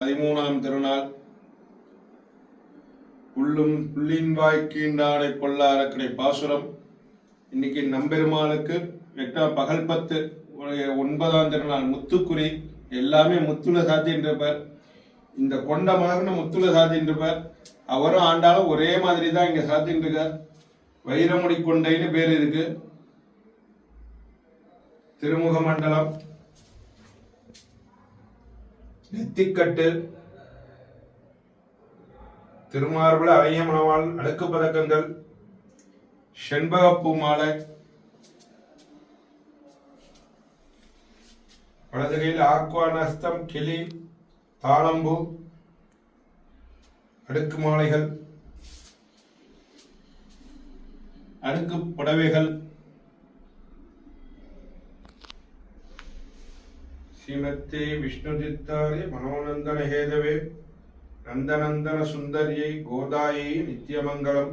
13ஆம் திருநாள். புல்லும் புள்ளின் வாய்க்கீண்டானை பொல்லாரக்கடை பாசுரம். இன்னைக்கு நம்பெருமாளுக்கு பகல் 10 9ஆம் திருநாள் முத்துக்குறி. எல்லாமே முத்துல சாத்தின்றிருப்பார். இந்த கொண்ட மகன முத்துல சாத்தின்றிருப்பார். அவரும் ஆண்டாலும் ஒரே மாதிரி தான் இங்க சாத்தின்னு இருக்கார். வைரமுடி கொண்டைன்னு பேர் இருக்கு. திருமுக மண்டலம், நெத்திக்கட்டு, திருமார்புல அழகிய மணவாள் அடுக்கு பதக்கங்கள், செண்பகப்பூ மாலை, வலது கையில் ஆக்வானஸ்தம், கிளி, தாளம்பூ, அடுக்கு மாலைகள், அடுக்கு புடவைகள், ஸ்ரீமத்தே விஷ்ணுதித்தாரே மனோநந்தன ஹேதவே நந்தநந்தன சுந்தரியை கோதாயை நித்தியமங்கலம்.